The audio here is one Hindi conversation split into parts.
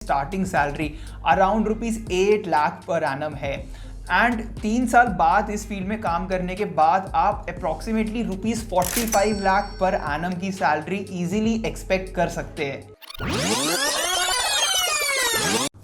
Starting salary around ₹8 lakh per annum है। एंड 3 साल बाद इस फील्ड में काम करने के बाद आप अप्रॉक्सीमेटली ₹45 लाख पर एनम की सैलरी इजीली एक्सपेक्ट कर सकते हैं।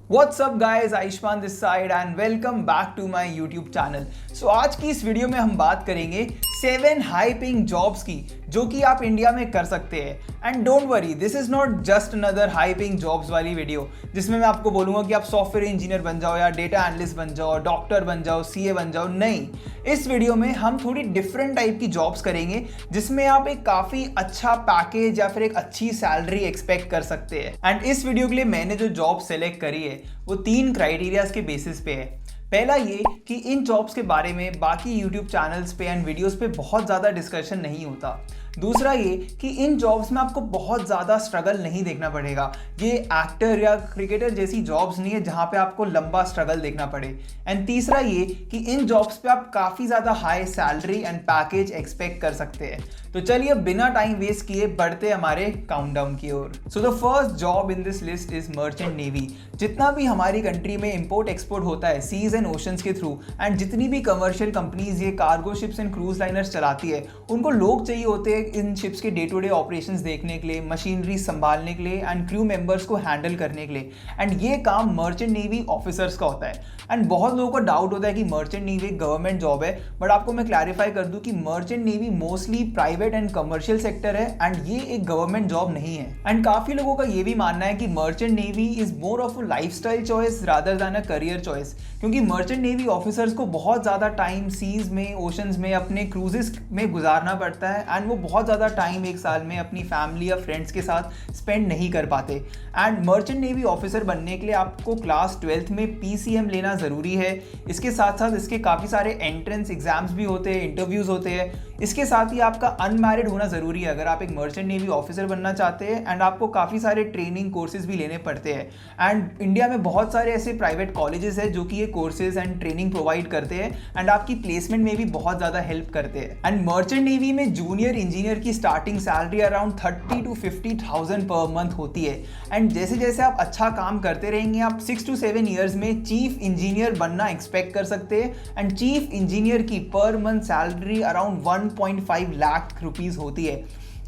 What's up guys, Ayushmann this side and welcome back to my YouTube channel. So आज की इस वीडियो में हम बात करेंगे 7 हाई पेइंग जॉब्स की जो कि आप इंडिया में कर सकते हैं। And don't worry, this is not just another high paying jobs वाली वीडियो जिसमें मैं आपको बोलूंगा कि आप सॉफ्टवेयर इंजीनियर बन जाओ या डेटा एनालिस्ट बन जाओ, डॉक्टर बन जाओ, सीए बन जाओ। नहीं, इस वीडियो में हम थोड़ी डिफरेंट टाइप की जॉब्स करेंगे जिसमें आप एक काफ़ी अच्छा पैकेज या फिर एक अच्छी सैलरी एक्सपेक्ट कर सकते हैं। एंड इस वीडियो के लिए मैंने जो जॉब सेलेक्ट करी है वो 3 क्राइटेरियाज के बेसिस पे है। पहला ये कि इन जॉब्स के बारे में बाकी यूट्यूब चैनल्स पे एंड वीडियोस पे बहुत ज़्यादा डिस्कशन नहीं होता। दूसरा ये कि इन जॉब्स में आपको बहुत ज़्यादा स्ट्रगल नहीं देखना पड़ेगा। ये एक्टर या क्रिकेटर जैसी जॉब्स नहीं है जहाँ पे आपको लंबा स्ट्रगल देखना पड़े। एंड तीसरा ये कि इन जॉब्स पे आप काफ़ी ज़्यादा high salary and package expect कर सकते हैं। तो चलिए बिना टाइम वेस्ट किए बढ़ते हमारे काउंटडाउन की ओर। So the first job in this list is merchant navy. जितना भी हमारी कंट्री में इंपोर्ट एक्सपोर्ट होता है सीज एंड ओशंस के थ्रू, एंड जितनी भी कमर्शियल कंपनीज ये cargo ships and cruise liners चलाती है, उनको लोग चाहिए होते हैं इन शिप्स के डे टू डे ऑपरेशंस देखने के लिए, मशीनरी संभालने के लिए एंड क्रू मेंबर्स को हैंडल करने के लिए। एंड ये काम मर्चेंट नेवी ऑफिसर्स का होता है। एंड बहुत लोगों को डाउट होता है कि मर्चेंट नेवी एक गवर्नमेंट जॉब है, बट आपको मैं क्लैरिफाई कर दूं कि merchant navy mostly private and commercial sector है एंड ये एक गवर्नमेंट जॉब नहीं है। एंड काफी लोगों का ये भी मानना है कि merchant navy is more of a lifestyle choice rather than a career choice, क्योंकि मर्चेंट नेवी ऑफिसर्स को बहुत ज़्यादा टाइम सीज में, ओशंस में, अपने क्रूजेस में गुजारना पड़ता है एंड वो बहुत ज़्यादा टाइम एक साल में अपनी फैमिली या फ्रेंड्स के साथ स्पेंड नहीं कर पाते। एंड मर्चेंट नेवी ऑफिसर बनने के लिए आपको क्लास 12th में PCM लेना ज़रूरी है। इसके साथ साथ इसके काफ़ी सारे एंट्रेंस एग्जाम्स भी होते हैं, इंटरव्यूज़ होते हैं। इसके साथ ही आपका अनमैरिड होना ज़रूरी है अगर आप एक मर्चेंट नेवी ऑफिसर बनना चाहते हैं। एंड आपको काफ़ी सारे ट्रेनिंग कोर्सेज भी लेने पड़ते हैं। एंड इंडिया में बहुत सारे ऐसे प्राइवेट कॉलेजेस हैं जो कि ये कोर्सेज एंड ट्रेनिंग प्रोवाइड करते हैं एंड आपकी प्लेसमेंट में भी बहुत ज़्यादा हेल्प करते हैं। एंड मर्चेंट नेवी में जूनियर इंजीनियर की starting salary around 30,000 to 50,000 per month होती है। एंड जैसे जैसे आप अच्छा काम करते रहेंगे आप 6 to 7 ईयर्स में चीफ इंजीनियर बनना एक्सपेक्ट कर सकते हैं। एंड चीफ इंजीनियर की per month salary around 1.5 lakh rupees होती है।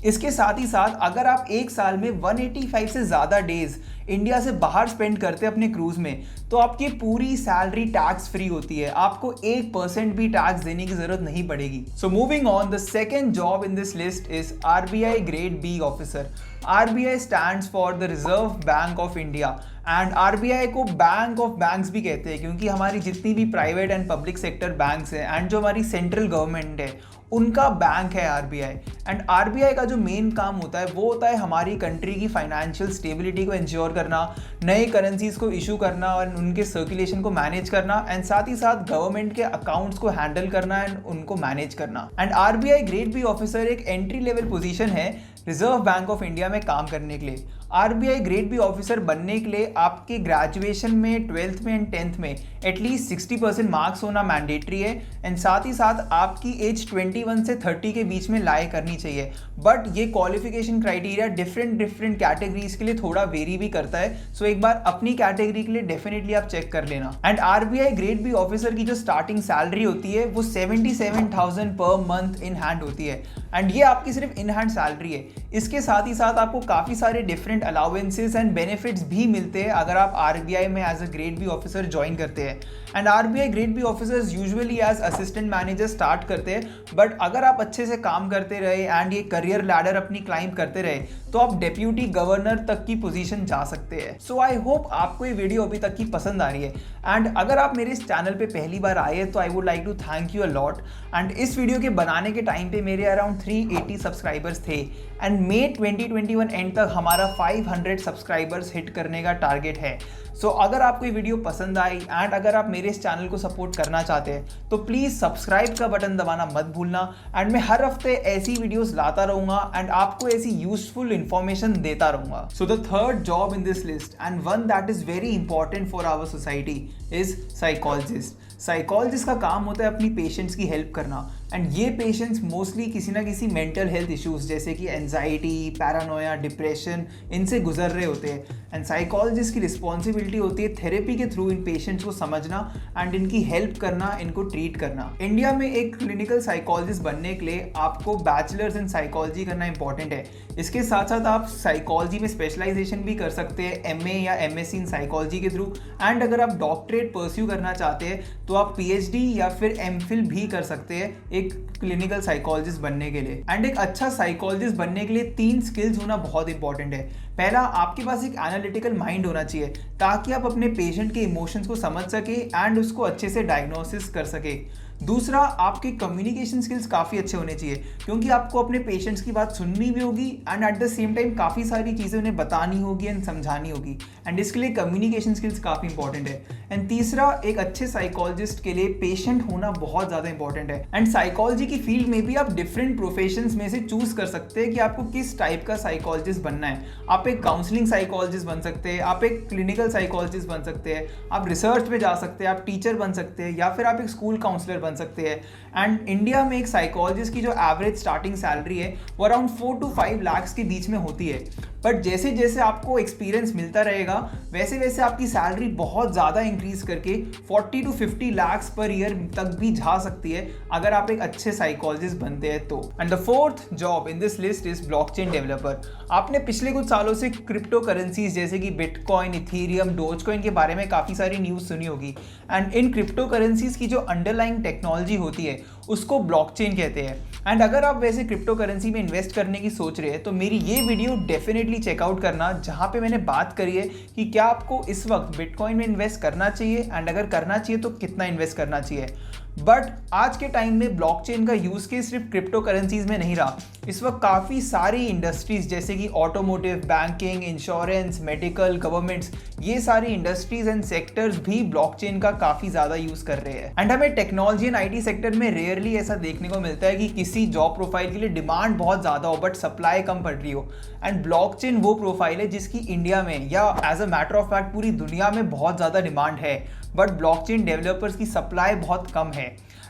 इसके साथ ही साथ अगर आप एक साल में 185 से ज़्यादा डेज इंडिया से बाहर स्पेंड करते हैं अपने क्रूज में, तो आपकी पूरी सैलरी टैक्स फ्री होती है। आपको 1% भी टैक्स देने की जरूरत नहीं पड़ेगी। So moving on, the second job in this list is RBI grade B officer. RBI stands for the reserve bank of India and RBI को बैंक ऑफ बैंक्स भी कहते हैं क्योंकि हमारी जितनी भी private and public sector banks हैं एंड जो हमारी सेंट्रल गवर्नमेंट है उनका बैंक है RBI। एंड RBI का जो मेन काम होता है वो होता है हमारी कंट्री की फाइनेंशियल स्टेबिलिटी को इंश्योर करना, नए करेंसीज को इशू करना और उनके सर्कुलेशन को मैनेज करना, एंड साथ ही साथ गवर्नमेंट के अकाउंट्स को हैंडल करना एंड उनको मैनेज करना। And RBI grade B officer एक एंट्री लेवल पोजीशन है रिजर्व बैंक ऑफ इंडिया में काम करने के लिए। RBI ग्रेड B ऑफिसर बनने के लिए आपके ग्रेजुएशन में, 12th में एंड 10th में एटलीस्ट 60% मार्क्स होना मैंडेटरी है। एंड साथ ही साथ आपकी एज 21 से 30 के बीच में लाई करनी चाहिए। बट ये क्वालिफिकेशन क्राइटेरिया डिफरेंट कैटेगरीज के लिए थोड़ा वेरी भी करता है। सो एक बार अपनी कैटेगरी के लिए डेफिनेटली आप चेक कर लेना। And RBI grade B officer की जो स्टार्टिंग सैलरी होती है वो 77,000 पर मंथ इन हैंड होती है। एंड ये आपकी सिर्फ इन हैंड सैलरी है। इसके साथ ही साथ आपको काफ़ी सारे डिफरेंट अलाउंसेस एंड बेनिफिट्स भी मिलते हैं अगर आप RBI में as a grade B officer join करते हैं। And RBI grade B officers usually as assistant manager start करते हैं, बट अगर आप अच्छे से काम करते रहे एंड ये करियर लैडर अपनी क्लाइंब करते रहे तो आप डेप्यूटी गवर्नर तक की पोजीशन जा सकते हैं। सो आई होप आपको ये वीडियो अभी तक की पसंद आ रही है। एंड अगर आप मेरे इस चैनल पे पहली बार आए तो I would like to thank you a lot. And इस वीडियो के बनाने के टाइम पे मेरे अराउंड 380 सब्सक्राइबर्स थे एंड मई 2021 एंड तक हमारा 500 सब्सक्राइबर्स हिट करने का टारगेट है। सो अगर आपको ये वीडियो पसंद आई एंड अगर आप मेरे इस चैनल को सपोर्ट करना चाहते हैं तो प्लीज़ सब्सक्राइब का बटन दबाना मत भूलना। एंड मैं हर हफ्ते ऐसी वीडियोस लाता रहूँगा एंड आपको ऐसी यूजफुल इन्फॉर्मेशन देता रहूँगा। So the third job in this list and one that is very important for our society is psychologist. Psychologist का काम होता है अपनी पेशेंट्स की हेल्प करना। एंड ये पेशेंट्स मोस्टली किसी ना किसी मेंटल हेल्थ इश्यूज जैसे कि एंजाइटी, पैरानोया, डिप्रेशन इनसे गुजर रहे होते हैं। एंड साइकोलॉजिस्ट की रिस्पॉन्सिबिलिटी होती है थेरेपी के थ्रू इन पेशेंट्स को समझना एंड इनकी हेल्प करना, इनको ट्रीट करना। इंडिया में एक क्लिनिकल साइकोलॉजिस्ट बनने के लिए आपको बैचलर्स इन साइकोलॉजी करना इंपॉर्टेंट है। इसके साथ साथ आप साइकोलॉजी में स्पेशलाइजेशन भी कर सकते हैं एमए या एमएससी इन साइकोलॉजी के थ्रू। एंड अगर आप डॉक्टरेट परस्यू करना चाहते हैं तो आप पीएचडी या फिर एमफिल भी कर सकते हैं एक क्लिनिकल साइकोलॉजिस्ट बनने के लिए। एंड एक अच्छा साइकोलॉजिस्ट बनने के लिए 3 स्किल्स होना बहुत इंपॉर्टेंट है। पहला, आपके पास एक एनालिटिकल माइंड होना चाहिए ताकि आप अपने पेशेंट के इमोशंस को समझ सके एंड उसको अच्छे से डायग्नोसिस कर सके। दूसरा, आपके कम्युनिकेशन स्किल्स काफ़ी अच्छे होने चाहिए क्योंकि आपको अपने पेशेंट्स की बात सुननी भी होगी and at the same time काफ़ी सारी चीज़ें उन्हें बतानी होगी एंड समझानी होगी। एंड इसके लिए कम्युनिकेशन स्किल्स काफ़ी इंपॉर्टेंट है। एंड तीसरा, एक अच्छे साइकोलॉजिस्ट के लिए पेशेंट होना बहुत ज़्यादा इंपॉर्टेंट है। एंड साइकोलॉजी की फील्ड में भी आप डिफरेंट प्रोफेशंस में से चूज कर सकते हैं कि आपको किस टाइप का साइकोलॉजिस्ट बनना है। आप एक काउंसलिंग साइकोलॉजिस्ट बन सकते हैं, आप एक क्लिनिकल साइकोलॉजिस्ट बन सकते हैं, आप रिसर्च में जा सकते हैं, आप टीचर बन सकते हैं या फिर आप एक स्कूल काउंसलर बन सकते हैं। एंड इंडिया में एक साइकोलॉजिस्ट की जो एवरेज स्टार्टिंग सैलरी है वो अराउंड 4 to 5 लाख के बीच में होती है। बट जैसे जैसे आपको एक्सपीरियंस मिलता रहेगा वैसे वैसे आपकी सैलरी बहुत ज़्यादा इंक्रीज करके 40 to 50 लाख पर ईयर तक भी जा सकती है अगर आप एक अच्छे साइकोलॉजिस्ट बनते हैं तो। And the 4th job in this list is blockchain developer. आपने पिछले कुछ सालों से क्रिप्टो करेंसीज जैसे कि बिटकॉइन, इथेरियम, डोजकॉइन के बारे में काफ़ी सारी न्यूज़ सुनी होगी। एंड इन क्रिप्टो करेंसीज की जो अंडरलाइंग टेक्नोलॉजी होती है उसको ब्लॉकचेन कहते हैं। एंड अगर आप वैसे क्रिप्टो करेंसी में इन्वेस्ट करने की सोच रहे हैं तो मेरी ये वीडियो डेफिनेटली चेकआउट करना जहाँ पे मैंने बात करी है कि क्या आपको इस वक्त बिटकॉइन में इन्वेस्ट करना चाहिए एंड अगर करना चाहिए तो कितना इन्वेस्ट करना चाहिए। बट आज के टाइम में ब्लॉकचेन का यूज केस सिर्फ क्रिप्टो करेंसीज में नहीं रहा। इस वक्त काफ़ी सारी इंडस्ट्रीज जैसे कि automotive, banking, insurance, medical, governments, ये सारी इंडस्ट्रीज एंड सेक्टर्स भी ब्लॉकचेन का काफ़ी ज़्यादा यूज़ कर रहे हैं। एंड हमें टेक्नोलॉजी एंड आईटी सेक्टर में रेयरली ऐसा देखने को मिलता है कि किसी जॉब प्रोफाइल के लिए डिमांड बहुत ज़्यादा हो बट सप्लाई कम पड़ रही हो। एंड ब्लॉकचेन वो प्रोफाइल है जिसकी इंडिया में या as a matter of fact पूरी दुनिया में बहुत ज़्यादा डिमांड है बट ब्लॉकचेन डेवलपर्स की सप्लाई बहुत कम है।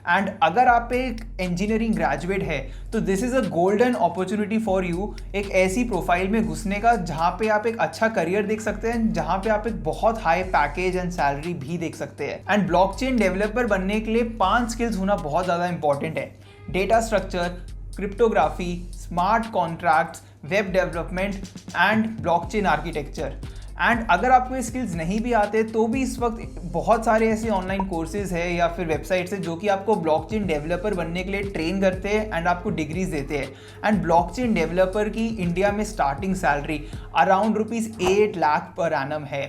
एंड अगर आप एक इंजीनियरिंग ग्रेजुएट है तो this is a golden opportunity for you एक ऐसी प्रोफाइल में घुसने का जहाँ पे आप एक अच्छा करियर देख सकते हैं, जहाँ पे आप एक बहुत हाई पैकेज एंड सैलरी भी देख सकते हैं। एंड ब्लॉकचेन डेवलपर बनने के लिए 5 स्किल्स होना बहुत ज़्यादा इंपॉर्टेंट है। Data structure, cryptography, smart contracts, web development and blockchain architecture. And अगर आपको ये स्किल्स नहीं भी आते तो भी इस वक्त बहुत सारे ऐसे ऑनलाइन कोर्सेज है या फिर वेबसाइट्स है जो कि आपको ब्लॉकचेन डेवलपर बनने के लिए ट्रेन करते हैं एंड आपको डिग्रीज देते हैं। एंड ब्लॉकचेन डेवलपर की इंडिया में starting salary around ₹8 lakh per annum है।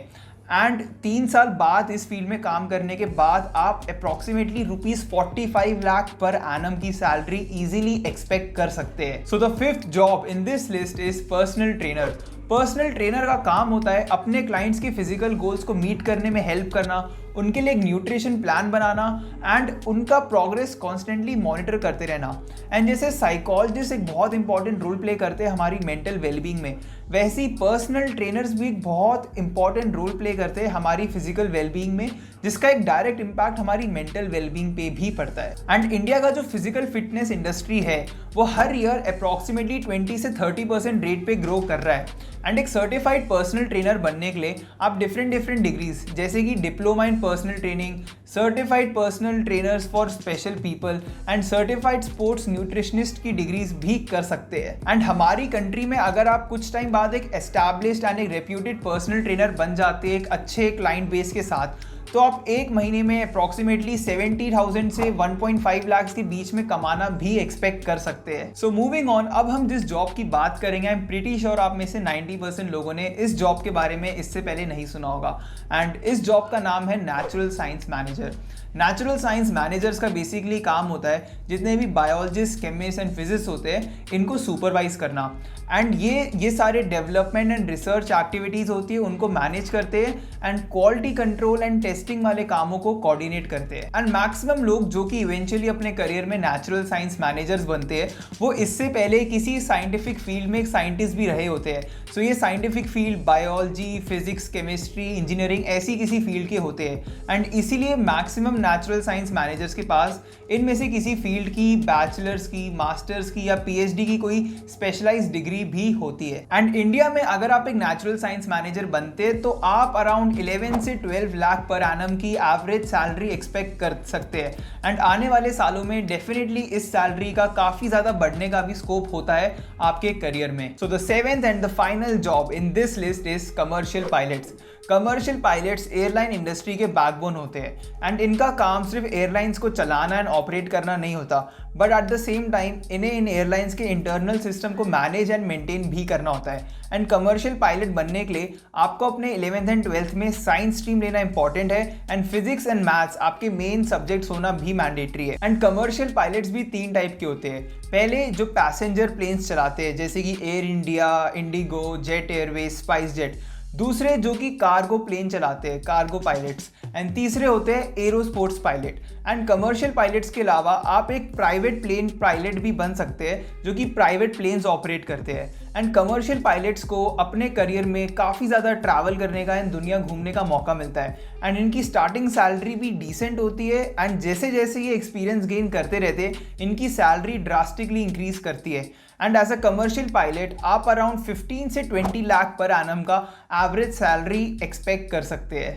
एंड 3 साल बाद इस फील्ड में काम करने के बाद आप अप्रॉक्सीमेटली ₹45 लाख पर एनम की सैलरी इजीली एक्सपेक्ट कर सकते हैं। So the 5th job in this list is personal trainer. Personal trainer का काम होता है अपने क्लाइंट्स के फिजिकल गोल्स को मीट करने में हेल्प करना, उनके लिए एक न्यूट्रिशन प्लान बनाना एंड उनका प्रोग्रेस कॉन्स्टेंटली मॉनिटर करते रहना। एंड जैसे साइकोलॉजिस्ट एक बहुत इंपॉर्टेंट रोल प्ले करते हैं हमारी मेंटल वेलबींग में, वैसे ही पर्सनल ट्रेनर्स भी एक बहुत इंपॉर्टेंट रोल प्ले करते हैं हमारी फिजिकल वेलबींग में, जिसका एक डायरेक्ट इम्पैक्ट हमारी मेंटल वेलबींग पे भी पड़ता है। एंड इंडिया का जो फिजिकल फिटनेस इंडस्ट्री है वो हर ईयर अप्रॉक्सीमेटली 20 से 30% रेट पे ग्रो कर रहा है। एंड एक सर्टिफाइड पर्सनल ट्रेनर बनने के लिए आप डिफरेंट डिग्रीज जैसे कि diploma in personal training, certified personal trainers for special people and certified sports nutritionist की डिग्रीज भी कर सकते हैं। एंड हमारी कंट्री में अगर आप कुछ टाइम बाद एक एस्टैब्लिश्ड एंड एक रेप्यूटेड पर्सनल ट्रेनर बन जाते हैं एक अच्छे क्लाइंट बेस के साथ, तो आप एक महीने में अप्रॉक्सीमेटली 70,000 से 1.5 लाख के बीच में कमाना भी एक्सपेक्ट कर सकते हैं। सो मूविंग ऑन, अब हम जिस जॉब की बात करेंगे, आई एम प्रीटी श्योर आप में से 90% लोगों ने इस जॉब के बारे में इससे पहले नहीं सुना होगा। एंड इस जॉब का नाम है natural science manager. Natural science managers का बेसिकली काम होता है जितने भी बायोलॉजिस्ट, केमिस्ट एंड फिजिक्स होते हैं इनको सुपरवाइज करना। एंड ये सारे डेवलपमेंट एंड रिसर्च एक्टिविटीज़ होती है उनको मैनेज करते हैं and quality control and testing testing वाले कामों को कोऑर्डिनेट करते हैं। एंड मैक्सिमम लोग जो कि इवेंचुअली अपने करियर में नेचुरल साइंस मैनेजर्स बनते हैं, वो इससे पहले किसी साइंटिफिक फील्ड में एक साइंटिस्ट भी रहे होते हैं। सो ये scientific field biology, physics, chemistry, engineering ऐसी किसी फील्ड के होते हैं। एंड इसीलिए मैक्सिमम नेचुरल साइंस मैनेजर्स के पास इनमें से किसी फील्ड की बैचलर्स की, मास्टर्स की या पीएचडी की कोई स्पेशलाइज्ड डिग्री भी होती है। एंड इंडिया में अगर आप एक नेचुरल साइंस मैनेजर बनते हैं तो आप अराउंड 11 से 12 लाख पर एनम की एवरेज सैलरी एक्सपेक्ट कर सकते हैं। एंड आने वाले सालों में डेफिनेटली इस सैलरी का काफी ज्यादा बढ़ने का भी स्कोप होता है आपके करियर में। So the seventh and the final job in this list is commercial pilots. Commercial pilots airline industry के बैकबोन होते हैं एंड इनका काम सिर्फ एयरलाइंस को चलाना एंड ऑपरेट करना नहीं होता, but at the same time इन्हें इन एयरलाइंस के इंटरनल सिस्टम को मैनेज एंड मेंटेन भी करना होता है। एंड कमर्शियल पायलट बनने के लिए आपको अपने 11th एंड 12th में साइंस स्ट्रीम लेना इंपॉर्टेंट है एंड फिजिक्स एंड मैथ्स आपके मेन सब्जेक्ट्स होना भी मैंडेटरी है। एंड कमर्शियल पायलट्स भी 3 टाइप के होते हैं। पहले जो पैसेंजर प्लेन्स चलाते हैं जैसे कि air India, Indigo, jet Airways, spice jet. दूसरे जो कि कार्गो प्लेन चलाते हैं, कार्गो पायलट्स। एंड तीसरे होते हैं aerosports pilot. And commercial pilots के अलावा आप एक प्राइवेट प्लेन पायलट भी बन सकते हैं जो कि प्राइवेट प्लेन्स ऑपरेट करते हैं। एंड कमर्शियल पायलट्स को अपने करियर में काफ़ी ज़्यादा ट्रैवल करने का एंड दुनिया घूमने का मौका मिलता है एंड इनकी स्टार्टिंग सैलरी भी डिसेंट होती है। एंड जैसे जैसे ये एक्सपीरियंस गेन करते रहते हैं इनकी सैलरी ड्रास्टिकली इंक्रीज करती है। And as a commercial pilot आप अराउंड 15 से 20 लाख पर एनम का एवरेज सैलरी एक्सपेक्ट कर सकते हैं।